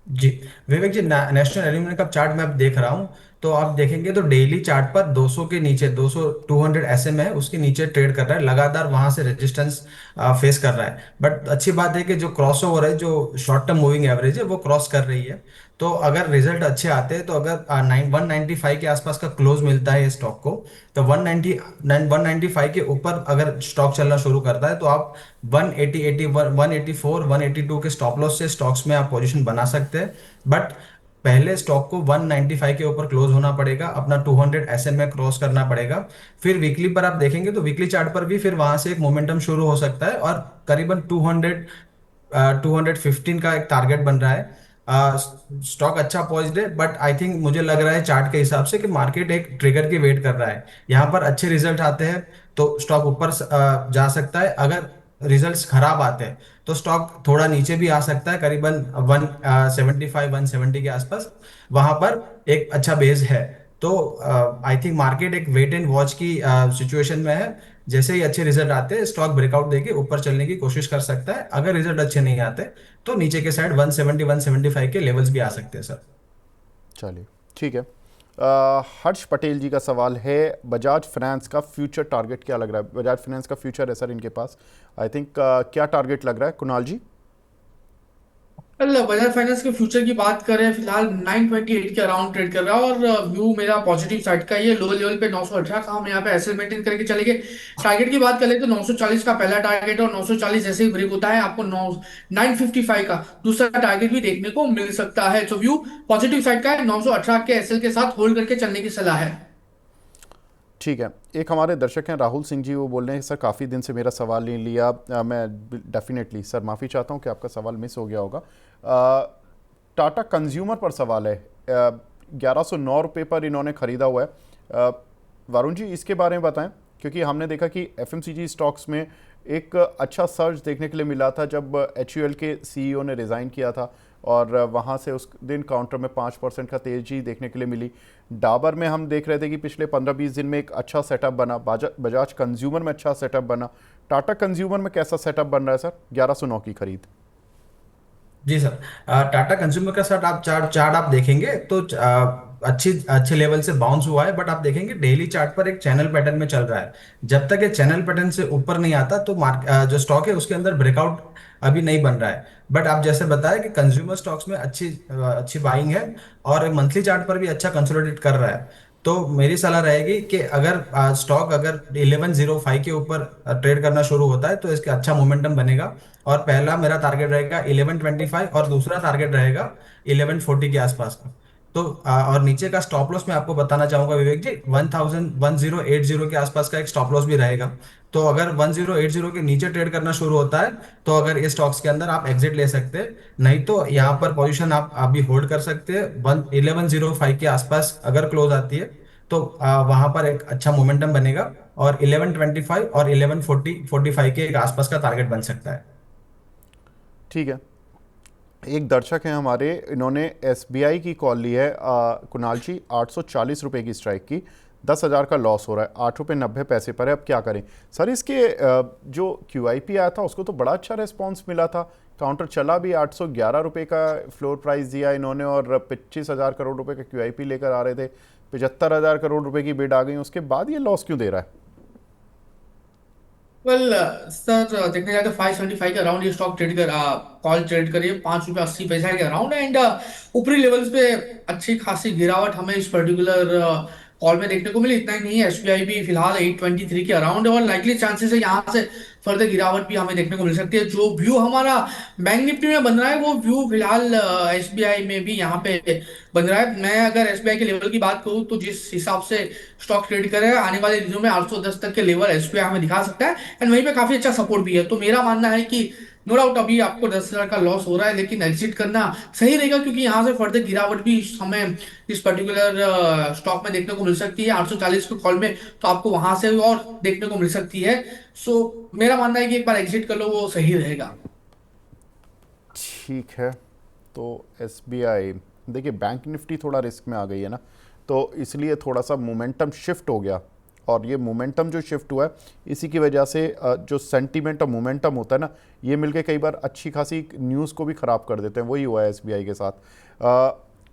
जी विवेक जी, नेशनल एल्यूमिनियम का चार्ट मैं अब देख रहा हूँ, तो आप देखेंगे तो डेली चार्ट पर 200 के नीचे 200 200 एसएम है उसके नीचे ट्रेड कर रहा है, लगातार वहां से रेजिस्टेंस फेस कर रहा है। बट अच्छी बात है कि जो क्रॉस ओवर है, जो शॉर्ट टर्म मूविंग एवरेज है, वो क्रॉस कर रही है। तो अगर रिजल्ट अच्छे आते हैं, तो अगर 195 के आसपास का क्लोज मिलता है स्टॉक को, तो 195 के ऊपर अगर स्टॉक चलना शुरू करता है, तो आप 180 184 182 के स्टॉप लॉस से स्टॉक्स में आप पोजीशन बना सकते हैं। बट पहले स्टॉक को 195 के ऊपर क्लोज होना पड़ेगा, अपना 200 एसएमए क्रॉस करना पड़ेगा। फिर वीकली पर आप देखेंगे तो वीकली चार्ट पर भी फिर वहां से एक मोमेंटम शुरू हो सकता है, और करीबन 215 का एक टारगेट बन रहा है। स्टॉक अच्छा पॉइज्ड है, बट आई थिंक मुझे लग रहा है चार्ट के हिसाब से कि मार्केट एक ट्रिगर की वेट कर रहा है। यहाँ पर अच्छे रिजल्ट आते हैं तो स्टॉक ऊपर जा सकता है, अगर रिजल्ट्स खराब आते हैं तो स्टॉक थोड़ा नीचे भी आ सकता है, करीबन 175 170 के आसपास। वहां पर एक अच्छा बेस है। तो आई थिंक मार्केट एक वेट एंड वॉच की सिचुएशन में है। जैसे ही अच्छे रिजल्ट आते हैं, स्टॉक ब्रेकआउट देके ऊपर चलने की कोशिश कर सकता है। अगर रिजल्ट अच्छे नहीं आते तो नीचे के साइड 170 175 के लेवल्स भी आ सकते हैं सर। चलिए, ठीक है। हर्ष पटेल जी का सवाल है, बजाज फाइनेंस का फ्यूचर टारगेट क्या लग रहा है? बजाज फाइनेंस का फ्यूचर है सर इनके पास, आई थिंक क्या टारगेट लग रहा है कुणाल जी? कल बजाज फाइनेंस के फ्यूचर की बात करें, फिलहाल 928 के अराउंड ट्रेड कर रहा है, और व्यू मेरा पॉजिटिव साइड का ही है। लो लेवल पे 918 का हम यहाँ पे ऐसे मेंटेन करके चलेंगे। टारगेट की बात करें तो 940 का पहला टारगेट है, और 940 जैसे ही ब्रेक होता है आपको 955 का दूसरा टारगेट भी देखने को मिल सकता है। तो व्यू पॉजिटिव साइड का है, 918 के एसएल के साथ होल्ड करके चलने की सलाह है। ठीक है। एक हमारे दर्शक हैं राहुल सिंह जी, वो बोल रहे हैं सर काफ़ी दिन से मेरा सवाल नहीं लिया। मैं डेफिनेटली सर माफ़ी चाहता हूँ कि आपका सवाल मिस हो गया होगा। टाटा कंज्यूमर पर सवाल है, 1109 रुपये पर इन्होंने ख़रीदा हुआ है। वरुण जी इसके बारे में बताएं, क्योंकि हमने देखा कि एफएमसीजी स्टॉक्स में एक अच्छा सर्ज देखने के लिए मिला था जब एचयूएल के सीईओ ने रिज़ाइन किया था, और वहाँ से उस दिन काउंटर में 5% का तेजी देखने के लिए मिली। डाबर में हम देख रहे थे कि पिछले 15-20 दिन में एक अच्छा सेटअप बना, बजाज कंज्यूमर में अच्छा सेटअप बना। टाटा कंज्यूमर में कैसा सेटअप बन रहा है सर 1109 की खरीद? जी सर, टाटा कंज्यूमर का साथ आप चार्ट चार्ट आप देखेंगे तो अच्छी अच्छे लेवल से बाउंस हुआ है। बट आप देखेंगे डेली चार्ट पर एक चैनल पैटर्न में चल रहा है। जब तक ये चैनल पैटर्न से ऊपर नहीं आता तो जो स्टॉक है उसके अंदर ब्रेकआउट अभी नहीं बन रहा है। बट आप जैसे बताया कि कंज्यूमर स्टॉक्स में अच्छी बाइंग है, और मंथली चार्ट पर भी अच्छा कंसोलिडेट कर रहा है। तो मेरी सलाह रहेगी कि अगर स्टॉक अगर 1105 के ऊपर ट्रेड करना शुरू होता है तो इसका अच्छा मोमेंटम बनेगा। और पहला मेरा टारगेट रहेगा 1125, और दूसरा टारगेट रहेगा 1140 के आसपास का। तो और नीचे का स्टॉप लॉस मैं आपको बताना चाहूंगा विवेक जी, 1080 के आसपास का एक स्टॉप लॉस भी रहेगा। तो अगर 1080 के नीचे ट्रेड करना शुरू होता है तो अगर ये स्टॉक्स के अंदर आप एग्जिट ले सकते हैं। नहीं तो यहाँ पर पोजीशन आप अभी होल्ड कर सकते हैं। 1105 के आसपास अगर क्लोज आती है तो वहां पर एक अच्छा मोमेंटम बनेगा, और 1125 और 1145 के एक आसपास का टारगेट बन सकता है। ठीक है। एक दर्शक हैं हमारे, इन्होंने एसबीआई की कॉल ली है, कुणाल जी 840 रुपये की स्ट्राइक की, 10,000 का लॉस हो रहा है, 8 रुपये 90 पैसे पर है, अब क्या करें सर? इसके जो क्यूआईपी आया था उसको तो बड़ा अच्छा रिस्पांस मिला था, काउंटर चला भी, 811 रुपये का फ्लोर प्राइस दिया इन्होंने, और 25,000 करोड़ रुपए का क्यूआईपी लेकर आ रहे थे, 75,000 करोड़ रुपए की बिड आ गई, उसके बाद ये लॉस क्यों दे रहा है? वेल सर, देखने जाए तो 575 के अराउंड ये स्टॉक ट्रेड कर कॉल ट्रेड करिए, 5 रुपये 80 पैसा के अराउंड है। एंड ऊपरी लेवल्स पे अच्छी खासी गिरावट हमें इस पर्टिकुलर कॉल में देखने को मिली। इतना ही नहीं है, एसबीआई भी फिलहाल 823 के अराउंड है, और लाइकली चांसेस है यहाँ से फर्दर गिरावट भी हमें देखने को मिल सकती है। जो व्यू हमारा बैंक निफ्टी में बन रहा है वो व्यू फिलहाल एसबीआई में भी यहाँ पे बन रहा है। मैं अगर एसबीआई के लेवल की बात करूँ तो जिस हिसाब से स्टॉक ट्रेड करे आने वाले दिनों में 810 तक के लेवल एसबीआई हमें दिखा सकता है, एंड वहीं पे काफी अच्छा सपोर्ट भी है। तो मेरा मानना है कि नो डाउट अभी आपको 10,000 का लॉस हो रहा है, लेकिन एग्जिट करना सही रहेगा, क्योंकि यहाँ से फर्दर गिरावट भी हमें इस पर्टिकुलर स्टॉक में देखने को मिल सकती है। 840 के कॉल में तो आपको वहां से और देखने को मिल सकती है। सो मेरा मानना है कि एक बार एग्जिट कर लो, वो सही रहेगा। ठीक है। तो एसबीआई, देखिए बैंक निफ्टी थोड़ा रिस्क में आ गई है ना, तो इसलिए थोड़ा सा मोमेंटम शिफ्ट हो गया, और ये मोमेंटम जो शिफ्ट हुआ है इसी की वजह से जो सेंटीमेंट और मोमेंटम होता है ना, ये मिलके कई बार अच्छी खासी न्यूज़ को भी ख़राब कर देते हैं। वही हुआ है एसबीआई के साथ।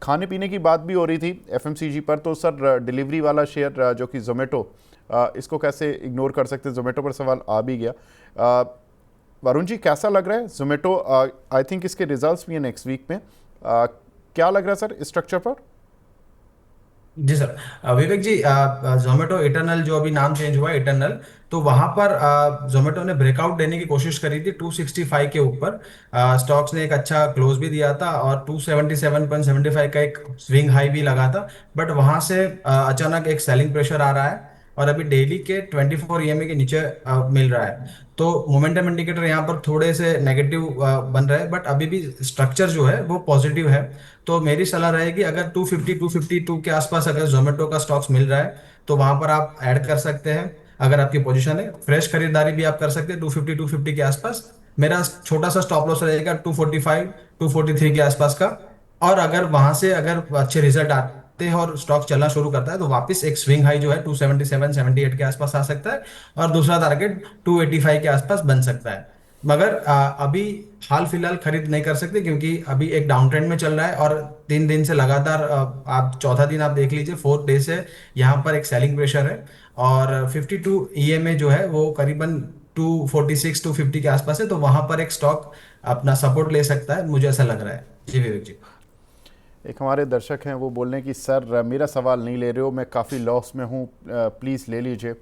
खाने पीने की बात भी हो रही थी एफएमसीजी पर, तो सर डिलीवरी वाला शेयर जो कि जोमेटो, इसको कैसे इग्नोर कर सकते हैं? जोमेटो पर सवाल आ भी गया। वरुण जी, कैसा लग रहा है जोमेटो? आई थिंक इसके रिजल्ट्स भी हैं नेक्स्ट वीक में। क्या लग रहा है सर स्ट्रक्चर पर? जी सर। विवेक जी, जोमेटो इटरनल जो अभी नाम चेंज हुआ है इटरनल, तो वहां पर जोमेटो ने ब्रेकआउट देने की कोशिश करी थी 265 के ऊपर। स्टॉक्स ने एक अच्छा क्लोज भी दिया था और 277.75 का एक स्विंग हाई भी लगा था, बट वहां से अचानक एक सेलिंग प्रेशर आ रहा है और अभी डेली के 24 ईएमए के नीचे मिल रहा है। तो मोमेंटम इंडिकेटर यहाँ पर थोड़े से नेगेटिव बन रहे हैं, बट अभी भी स्ट्रक्चर जो है वो पॉजिटिव है। तो मेरी सलाह रहेगी, अगर 250 252 के आसपास अगर जोमेटो का स्टॉक्स मिल रहा है तो वहां पर आप ऐड कर सकते हैं। अगर आपकी पोजीशन है, फ्रेश खरीदारी भी आप कर सकते हैं 250 के आसपास। मेरा छोटा सा स्टॉप लॉस रहेगा 245 243 के आसपास का। और अगर वहां से अगर अच्छे रिजल्ट आते हैं और स्टॉक चलना शुरू करता है तो वापस एक स्विंग हाई जो है 277 78 के आसपास आ सकता है और दूसरा टारगेट 285 के आसपास बन सकता है। मगर अभी हाल फिलहाल खरीद नहीं कर सकते क्योंकि अभी एक डाउन ट्रेंड में चल रहा है और 3 दिन से लगातार आप चौथा दिन आप देख लीजिए, 4 डे से यहाँ पर एक सेलिंग प्रेशर है। और 52 ईएमए जो है वो करीबन 246 250 के आसपास है, तो वहां पर एक स्टॉक अपना सपोर्ट ले सकता है, मुझे ऐसा लग रहा है। जी विवेक जी। एक हमारे दर्शक हैं, वो बोल रहे हैं कि सर मेरा सवाल नहीं ले रहे हो, मैं काफ़ी लॉस में हूँ, प्लीज़ ले लीजिए।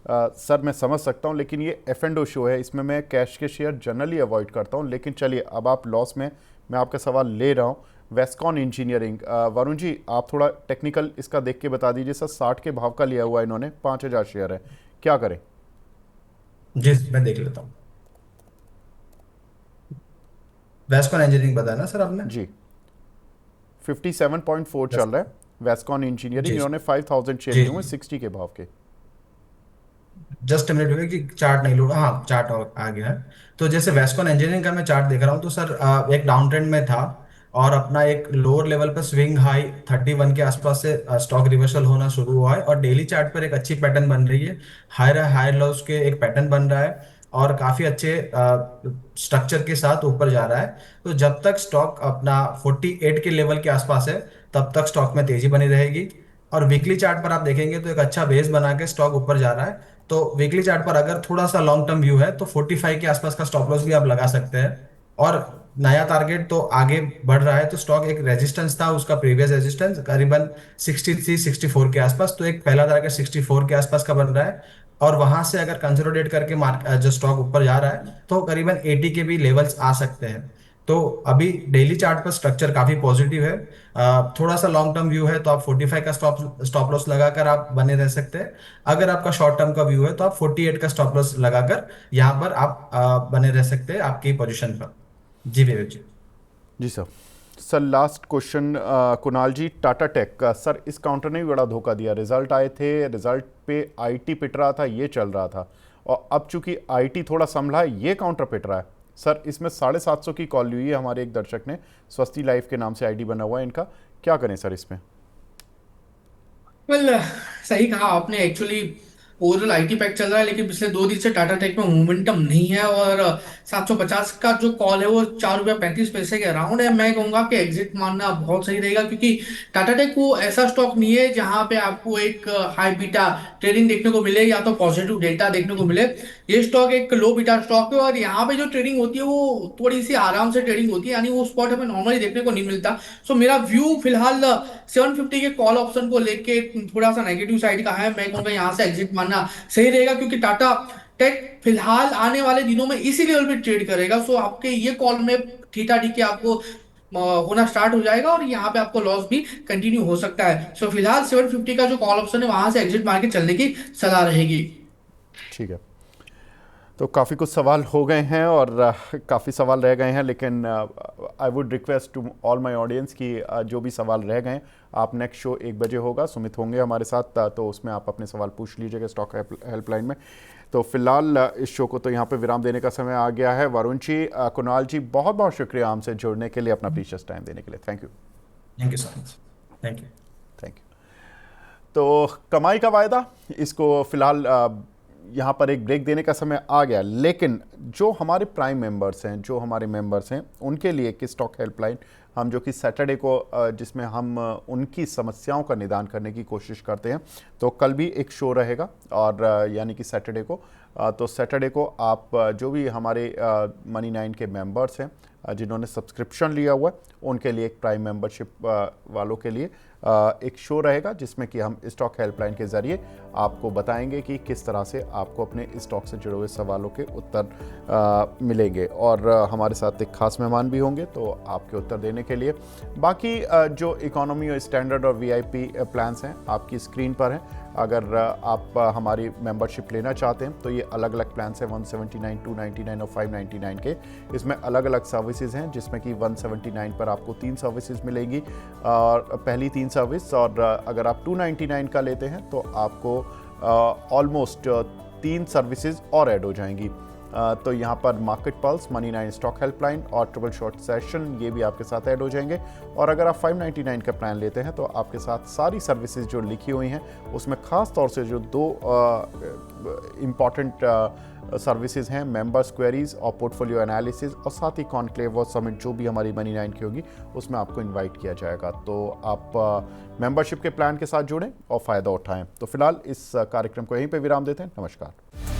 सर मैं समझ सकता हूँ, लेकिन ये F&O शो है, इसमें मैं कैश के शेयर जनरली अवॉइड करता हूँ। लेकिन चलिए, अब आप लॉस में, मैं आपका सवाल ले रहा हूँ। वेस्कॉन इंजीनियरिंग, वरुण जी आप थोड़ा टेक्निकल इसका देख के बता दीजिए। सर 60 के भाव का लिया हुआ है इन्होंने, 5000 शेयर है, क्या करें? जी मैं देख लेता हूँ। वेस्कॉन इंजीनियरिंग बताया ना सर आपने? जी, 57.4 चल रहा है वेस्कॉन इंजीनियरिंग। जी इन्होंने 5000 शेयर जी लिए हुए जी। 60 के भाव के। जस्ट मिनट हुए कि चार्ट नहीं लूट, हाँ चार्ट आ गया है। तो जैसे वेस्कॉन इंजीनियरिंग का मैं चार्ट देख रहा हूँ तो सर एक डाउन ट्रेंड में था और अपना एक लोअर लेवल पर स्विंग हाई 31 के आसपास से स्टॉक रिवर्सल होना शुरू हुआ है और डेली चार्ट पर एक अच्छी पैटर्न बन रही है। हायर हायर लॉस के एक पैटर्न बन रहा है और काफी अच्छे स्ट्रक्चर के साथ ऊपर जा रहा है। तो जब तक स्टॉक अपना 48 के लेवल के आसपास है तब तक स्टॉक में तेजी बनी रहेगी। और वीकली चार्ट पर आप देखेंगे तो एक अच्छा बेस बना के स्टॉक ऊपर जा रहा है। तो वीकली चार्ट पर अगर थोड़ा सा लॉन्ग टर्म व्यू है तो 45 के आसपास का स्टॉप लॉस भी आप लगा सकते हैं। और नया टारगेट तो आगे बढ़ रहा है, तो स्टॉक एक रेजिस्टेंस था उसका, प्रीवियस रेजिस्टेंस करीबन 63 64 के आसपास, तो एक पहला टारगेट 64 के आसपास का बन रहा है। और वहां से अगर कंसोलिडेट करके जो स्टॉक ऊपर जा रहा है तो करीबन 80 के भी लेवल्स आ सकते हैं। तो अभी डेली चार्ट पर स्ट्रक्चर काफी पॉजिटिव है। थोड़ा सा लॉन्ग टर्म व्यू है तो आप 45 का स्टॉप स्टॉप लॉस लगाकर आप बने रह सकते हैं। अगर आपका शॉर्ट टर्म का व्यू है तो आप 48 का स्टॉप लॉस लगाकर यहाँ पर आप बने रह सकते हैं आपकी पोजीशन पर। जी विवेक जी। जी sir. Sir last question, Kunal ji, Tata Tech का सर इस काउंटर ने भी बड़ा धोखा दिया। रिजल्ट आए थे, रिजल्ट पे आईटी पिट रहा था, ये चल रहा था, और अब चूंकि आईटी थोड़ा संभला है, ये काउंटर पिट रहा है। सर इसमें 750 की कॉल हुई है हमारे एक दर्शक ने, स्वस्ति लाइफ के नाम से आईडी बना हुआ है इनका, क्या करें सर इसमें? वेल, सही कहा आपने। एक्चुअली ओवरऑल आईटी पैक चल रहा है, लेकिन पिछले 2 दिन से टाटा टेक में मोमेंटम नहीं है और 750 का जो कॉल है वो 4 रुपया 35 पैसे के अराउंड है। मैं कहूंगा कि एग्जिट मानना बहुत सही रहेगा, क्योंकि टाटा टेक वो ऐसा स्टॉक नहीं है जहां पे आपको एक हाई बीटा ट्रेडिंग देखने को मिले या तो पॉजिटिव डेल्टा देखने को मिले। ये स्टॉक एक लो बीटा स्टॉक है और यहाँ पे जो ट्रेडिंग होती है वो थोड़ी सी आराम से ट्रेडिंग होती है, यानी वो स्पॉट हमें नॉर्मली देखने को नहीं मिलता। सो मेरा व्यू फिलहाल 750 के कॉल ऑप्शन को लेके थोड़ा सा नेगेटिव साइड का है। मैं कहूंगा यहाँ से एग्जिट मानना सही रहेगा, क्योंकि टाटा टेक फिलहाल आने वाले दिनों में इसी लेवल पे ट्रेड करेगा। सो आपके ये कॉल में थीटा डी के आपको होना स्टार्ट हो जाएगा और यहाँ पे आपको लॉस भी कंटिन्यू हो सकता है। सो फिलहाल 750 का जो कॉल ऑप्शन है वहां से एग्जिट मार के चलने की सलाह रहेगी। ठीक है, तो काफ़ी कुछ सवाल हो गए हैं और काफ़ी सवाल रह गए हैं, लेकिन I would request to all my audience कि जो भी सवाल रह गए हैं, आप नेक्स्ट शो 1 बजे होगा, सुमित होंगे हमारे साथ, तो उसमें आप अपने सवाल पूछ लीजिएगा स्टॉक हेल्पलाइन में। तो फिलहाल इस शो को तो यहाँ पे विराम देने का समय आ गया है। वरुण जी, कुणाल जी, बहुत बहुत शुक्रिया हमसे जुड़ने के लिए, अपना प्रीशियस टाइम देने के लिए। Thank you. Thank you so much. Thank you. Thank you. तो कमाई का वायदा, इसको फिलहाल यहाँ पर एक ब्रेक देने का समय आ गया, लेकिन जो हमारे प्राइम मेंबर्स हैं, जो हमारे मेंबर्स हैं, उनके लिए एक स्टॉक हेल्पलाइन हम जो कि सैटरडे को जिसमें हम उनकी समस्याओं का निदान करने की कोशिश करते हैं, तो कल भी एक शो रहेगा और यानी कि सैटरडे को। तो सैटरडे को आप जो भी हमारे मनी 9 के मेंबर्स हैं जिन्होंने सब्सक्रिप्शन लिया हुआ है, उनके लिए एक प्राइम मेंबरशिप वालों के लिए एक शो रहेगा जिसमें कि हम स्टॉक हेल्पलाइन के ज़रिए आपको बताएंगे कि किस तरह से आपको अपने स्टॉक से जुड़े हुए सवालों के उत्तर मिलेंगे। और हमारे साथ एक खास मेहमान भी होंगे तो आपके उत्तर देने के लिए। बाकी जो इकोनॉमी और स्टैंडर्ड और वीआईपी प्लान्स हैं आपकी स्क्रीन पर हैं। अगर आप हमारी मेंबरशिप लेना चाहते हैं तो ये अलग अलग प्लान्स हैं, 179, 299 और 599 के। इसमें अलग अलग सर्विसेज हैं जिसमें कि 179 पर आपको 3 सर्विसेज मिलेंगी और पहली 3 सर्विस, और अगर आप 299 का लेते हैं तो आपको ऑलमोस्ट 3 सर्विसेज और ऐड हो जाएंगी। तो यहाँ पर market pulse, money 9 stock helpline और ट्रिपल शॉर्ट सेशन ये भी आपके साथ ऐड हो जाएंगे। और अगर आप 599 का प्लान लेते हैं तो आपके साथ सारी सर्विसेज जो लिखी हुई हैं उसमें ख़ास तौर से जो 2 इम्पॉर्टेंट सर्विसेज हैं, मेंबर्स क्वेरीज और पोर्टफोलियो एनालिसिस, और साथ ही कॉन्क्लेव और समिट जो भी हमारी मनी 9 की होगी उसमें आपको इनवाइट किया जाएगा। तो आप मेंबरशिप के प्लान के साथ जुड़ें और फ़ायदा उठाएं। तो फिलहाल इस कार्यक्रम को यहीं पे विराम देते हैं। नमस्कार।